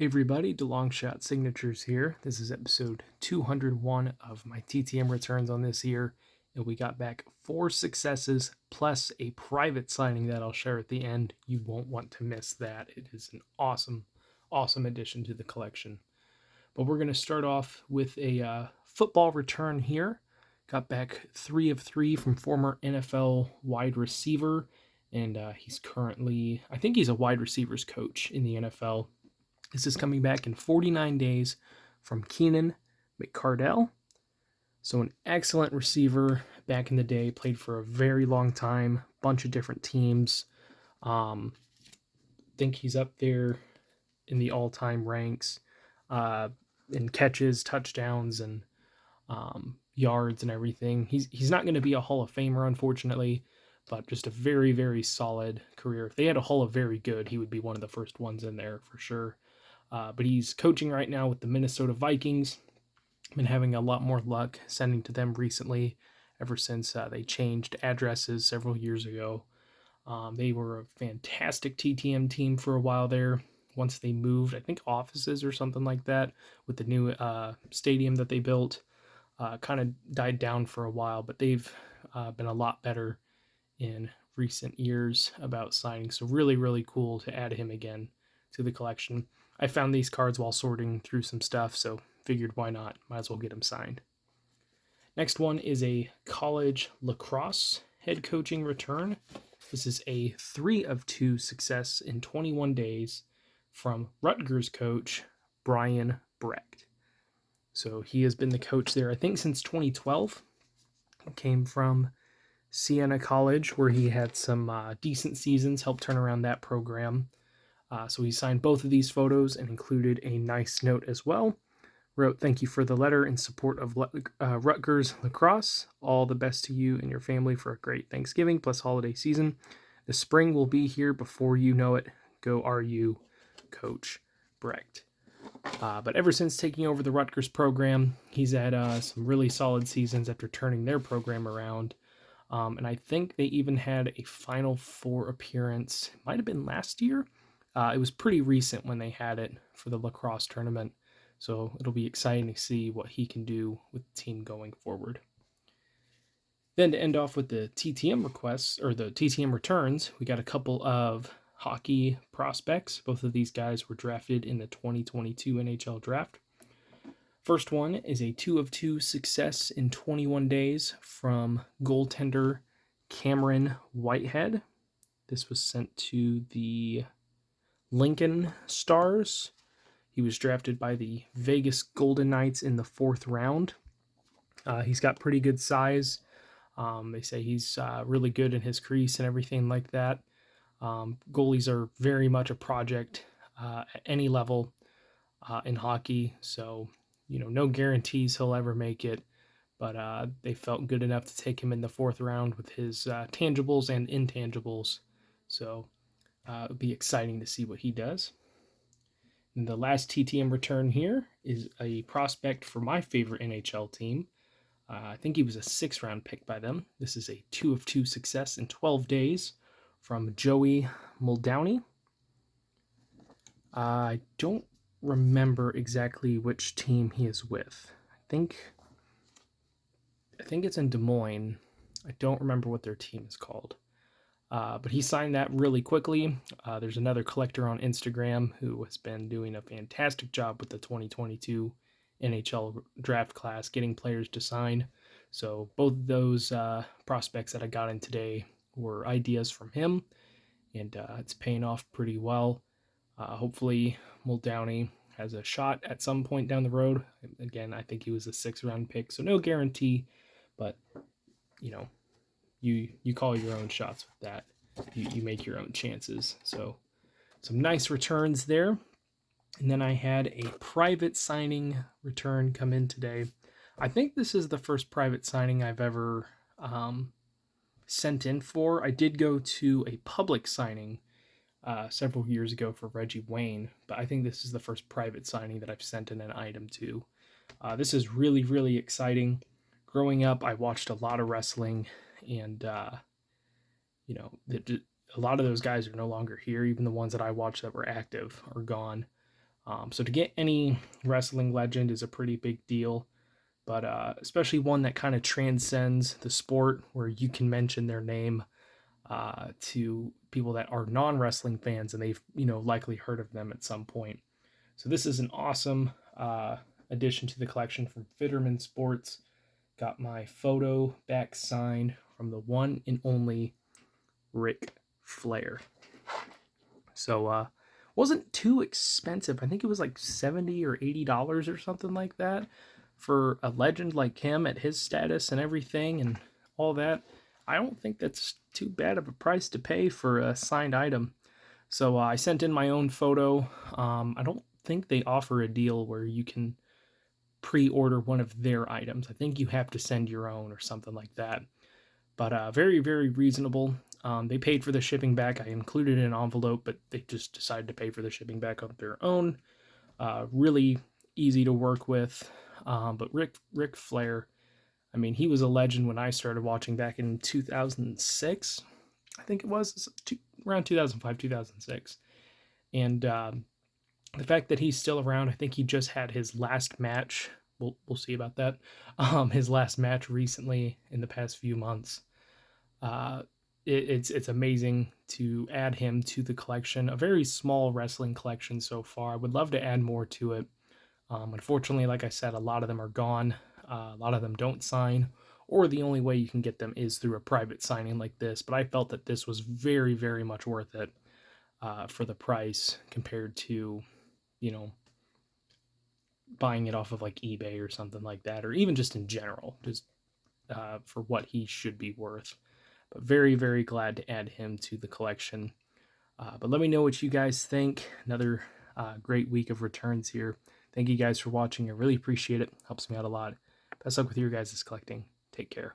Hey everybody, DeLongshot Signatures here. This is episode 201 of my TTM returns on this year, and we got back 4 successes plus a private signing that I'll share at the end. You won't want to miss that. It is an awesome addition to the collection. But we're going to start off with a football return here. Got back 3 of 3 from former NFL wide receiver, and he's currently, I think he's a wide receivers coach in the NFL. This is coming back in 49 days from Keenan McCardell. So an excellent receiver back in the day, played for a very long time, bunch of different teams. Think he's up there in the all-time ranks in catches, touchdowns, and yards and everything. He's not going to be a Hall of Famer, unfortunately, but just a very solid career. If they had a Hall of Very Good, he would be one of the first ones in there for sure. But he's coaching right now with the Minnesota Vikings. Been having a lot more luck sending to them recently, ever since they changed addresses several years ago. They were a fantastic TTM team for a while there. Once they moved, I think, offices or something like that with the new stadium that they built, kind of died down for a while, but they've been a lot better in recent years about signing. So really cool to add him again to the collection. I found these cards while sorting through some stuff, so figured why not? Might as well get them signed. Next one is a college lacrosse head coaching return. This is a 3 of 2 success in 21 days from Rutgers coach Brian Brecht. So he has been the coach there, I think, since 2012. Came from Siena College, where he had some decent seasons, helped turn around that program. So he signed both of these photos and included a nice note as well. Wrote, "Thank you for the letter in support of Rutgers lacrosse. All the best to you and your family for a great Thanksgiving plus holiday season. The spring will be here before you know it. Go RU, Coach Brecht." But ever since taking over the Rutgers program, he's had some really solid seasons after turning their program around. And I think they even had a Final Four appearance. Might have been last year. It was pretty recent when they had it for the lacrosse tournament, so it'll be exciting to see what he can do with the team going forward. Then to end off with the TTM requests, or the TTM returns, we got a couple of hockey prospects. Both of these guys were drafted in the 2022 NHL draft. First one is a 2 of 2 success in 21 days from goaltender Cameron Whitehead. This was sent to the Lincoln Stars. He was drafted by the Vegas Golden Knights in the 4th round. He's got pretty good size. They say he's really good in his crease and everything like that. Goalies are very much a project at any level in hockey, so no guarantees he'll ever make it, but they felt good enough to take him in the 4th round with his tangibles and intangibles. So it'll be exciting to see what he does. And the last TTM return here is a prospect for my favorite NHL team. I think he was a 6th round pick by them. This is a 2 of 2 success in 12 days from Joey Muldowney. I don't remember exactly which team he is with. I think it's in Des Moines. I don't remember what their team is called. But he signed that really quickly. There's another collector on Instagram who has been doing a fantastic job with the 2022 NHL draft class, getting players to sign. So both of those prospects that I got in today were ideas from him, and it's paying off pretty well. Hopefully Muldowney has a shot at some point down the road. Again, I think he was a 6th round pick, so no guarantee, but you call your own shots with that. You make your own chances. So some nice returns there. And then I had a private signing return come in today. I think this is the first private signing I've ever sent in for. I did go to a public signing several years ago for Reggie Wayne, but I think this is the first private signing that I've sent in an item to. This is really exciting. Growing up, I watched a lot of wrestling, and a lot of those guys are no longer here. Even the ones that I watched that were active are gone. So to get any wrestling legend is a pretty big deal, but especially one that kind of transcends the sport, where you can mention their name to people that are non-wrestling fans, and they've likely heard of them at some point. So this is an awesome addition to the collection from Fitterman Sports. Got my photo back signed from the one and only Ric Flair. So wasn't too expensive. I think it was like $70 or $80 or something like that for a legend like him at his status and everything and all that. I don't think that's too bad of a price to pay for a signed item. So I sent in my own photo. I don't think they offer a deal where you can pre-order one of their items. I think you have to send your own or something like that. But very, very reasonable. They paid for the shipping back. I included an envelope, but they just decided to pay for the shipping back on their own. Really easy to work with. But Ric Flair, I mean, he was a legend when I started watching back in 2006. I think it was around 2005, 2006. And the fact that he's still around, I think he just had his last match. We'll see about that. His last match recently in the past few months. Uh, it's amazing to add him to the collection. A very small wrestling collection so far. I would love to add more to it. Unfortunately, like I said, a lot of them are gone. A lot of them don't sign, or the only way you can get them is through a private signing like this. But I felt that this was very, very much worth it for the price compared to, you know, buying it off of like eBay or something like that, or even just in general, just for what he should be worth. But very, very glad to add him to the collection. But let me know what you guys think. Another great week of returns here. Thank you guys for watching. I really appreciate it. Helps me out a lot. Best luck with your guys' collecting. Take care.